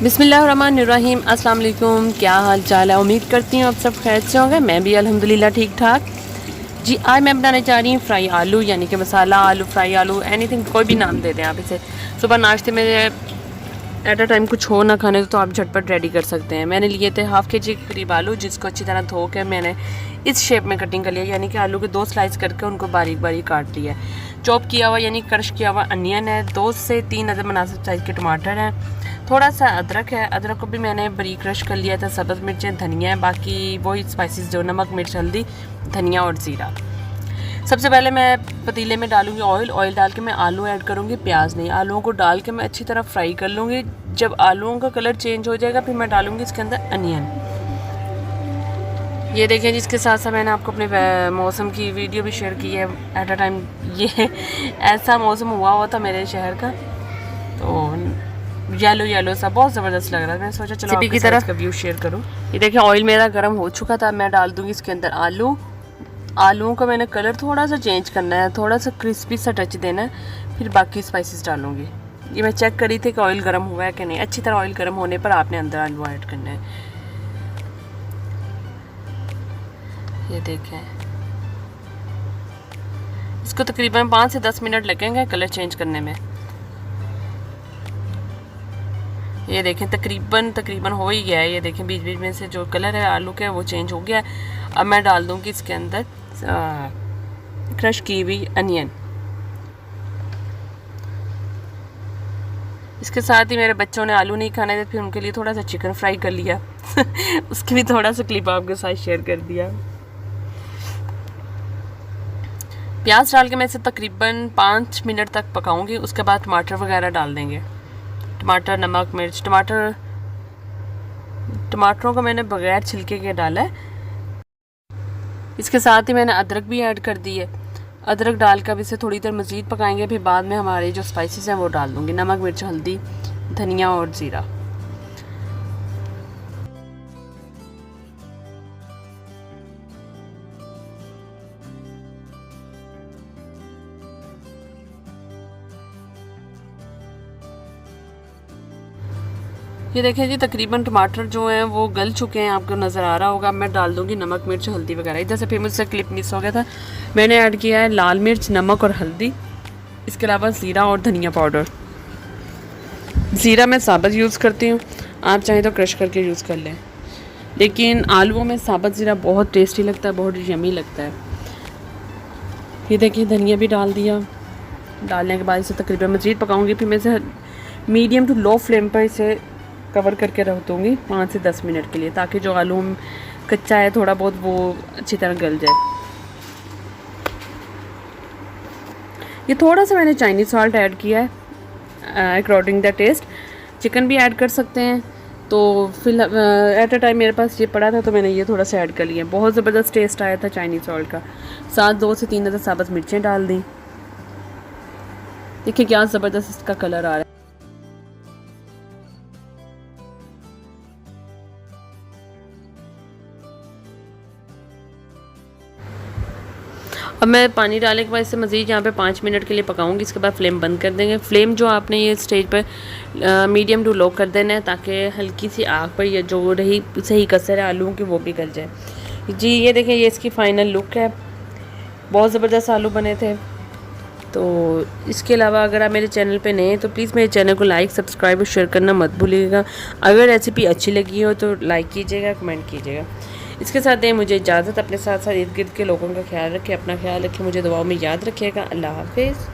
बिस्मिल्लाहिर्रहमानिर्रहीम। अस्सलाम वालेकुम। क्या हाल चाल है? उम्मीद करती हूँ आप सब खैर से होंगे। मैं भी अल्हम्दुलिल्लाह ठीक ठाक जी। आज मैं बनाने जा रही हूँ फ्राई आलू, यानी कि मसाला आलू, फ्राई आलू, एनीथिंग, कोई भी नाम दे दें आप इसे। सुबह नाश्ते में एट अ टाइम कुछ हो ना खाने तो आप झटपट रेडी कर सकते हैं। मैंने लिए थे हाफ़ के जी करीब आलू, जिसको अच्छी तरह धो के मैंने इस शेप में कटिंग कर लिया, यानी कि आलू के 2 स्लाइस करके उनको बारीक बारीक काट लिया है। चॉप किया हुआ यानी क्रश किया हुआ अनियन है, 2 से 3 अदर मुनासिब साइज़ के टमाटर हैं, थोड़ा सा अदरक है, अदरक को भी मैंने बारीक क्रश कर लिया था, सब्ज़ मिर्चें, धनिया है, बाकी वही स्पाइसेस जो नमक, मिर्च, हल्दी, धनिया और ज़ीरा। सबसे पहले मैं पतीले में डालूंगी ऑयल डाल के मैं आलू ऐड करूंगी, प्याज नहीं। आलूओं को डाल के मैं अच्छी तरह फ्राई कर लूँगी। जब आलूओं का कलर चेंज हो जाएगा फिर मैं डालूंगी इसके अंदर अनियन। ये देखें, जिसके साथ साथ मैंने आपको अपने मौसम की वीडियो भी शेयर की है एट अ टाइम। ये ऐसा मौसम हुआ था मेरे शहर का, तो येलो सा बहुत ज़बरदस्त लग रहा है। मैंने सोचा चलो आपकी तरफ का व्यू शेयर करूँ। ये देखिए, ऑयल मेरा गर्म हो चुका था। मैं डाल दूँगी इसके अंदर आलूओं का मैंने कलर थोड़ा सा चेंज करना है, थोड़ा सा क्रिस्पी सा टच देना है, फिर बाकी स्पाइसेस डालूँगी। ये मैं चेक करी थी कि ऑयल गर्म हुआ है कि नहीं। अच्छी तरह ऑयल गर्म होने पर आपने अंदर आलू ऐड करना है। ये देखें, इसको तकरीबन 5 से 10 मिनट लगेंगे कलर चेंज करने में। ये देखें, तकरीबन हो ही गया है। ये देखें, बीच बीच में से जो कलर है आलू का वो चेंज हो गया है। अब मैं डाल दूँगी इसके अंदर क्रश की हुई अनियन। इसके साथ ही मेरे बच्चों ने आलू नहीं खाने थे, फिर उनके लिए थोड़ा सा चिकन फ्राई कर लिया उसकी भी थोड़ा सा क्लिप आपके साथ शेयर कर दिया। प्याज डाल के मैं इसे तकरीबन 5 मिनट तक पकाऊंगी। उसके बाद टमाटर वगैरह डाल देंगे। टमाटर, नमक, मिर्च, टमाटरों को मैंने बगैर छिलके के डाला है। इसके साथ ही मैंने अदरक भी ऐड कर दी है। अदरक डाल कर इसे थोड़ी देर मज़ीद पकाएंगे, फिर बाद में हमारे जो स्पाइसेस हैं वो डाल दूँगी, नमक, मिर्च, हल्दी, धनिया और ज़ीरा। ये देखें जी, तकरीबन टमाटर जो हैं वो गल चुके हैं, आपको नज़र आ रहा होगा। मैं डाल दूँगी नमक, मिर्च, हल्दी वगैरह। इधर से फिर मुझसे क्लिप मिस हो गया था, मैंने ऐड किया है लाल मिर्च, नमक और हल्दी, इसके अलावा ज़ीरा और धनिया पाउडर। ज़ीरा मैं साबुत यूज़ करती हूँ, आप चाहें तो क्रश करके यूज़ कर लें, लेकिन आलूओं में साबुत ज़ीरा बहुत टेस्टी लगता है, बहुत यमी लगता है। ये देखिए, धनिया भी डाल दिया। डालने के बाद इसे तकरीबन मज़ीद पकाऊँगी, फिर मैं इसे मीडियम टू लो फ्लेम पर इसे कवर करके रख दूँगी 5 से 10 मिनट के लिए, ताकि जो आलू कच्चा है थोड़ा बहुत वो अच्छी तरह गल जाए। ये थोड़ा सा मैंने चाइनीज़ सॉल्ट ऐड किया है अकॉर्डिंग द टेस्ट। चिकन भी ऐड कर सकते हैं, तो फिर एट अ टाइम मेरे पास ये पड़ा था तो मैंने ये थोड़ा सा ऐड कर लिया। बहुत ज़बरदस्त टेस्ट आया था चाइनीज़ सॉल्ट का। साथ 2 से 3 अदर साबुत मिर्चें डाल दी। देखिए क्या ज़बरदस्त इसका कलर आ रहा है। अब मैं पानी डालने के बाद इसे मज़ीद यहाँ पे 5 मिनट के लिए पकाऊंगी। इसके बाद फ्लेम बंद कर देंगे। फ्लेम जो आपने ये स्टेज पर मीडियम टू लो कर देना है, ताकि हल्की सी आग पर ये जो रही सही कसर है आलू की वो भी गल जाए जी। ये देखें, ये इसकी फ़ाइनल लुक है। बहुत ज़बरदस्त आलू बने थे। तो इसके अलावा अगर आप मेरे चैनल पे नए हैं तो प्लीज़ मेरे चैनल को लाइक, सब्सक्राइब और शेयर करना मत भूलिएगा। अगर रेसिपी अच्छी लगी हो तो लाइक कीजिएगा, कमेंट कीजिएगा। इसके साथ दें मुझे इजाज़त। अपने साथ साथ इर्द गिर्द के लोगों का ख्याल रखें, अपना ख्याल रखें, मुझे दुआओं में याद रखिएगा। अल्लाह हाफिज़।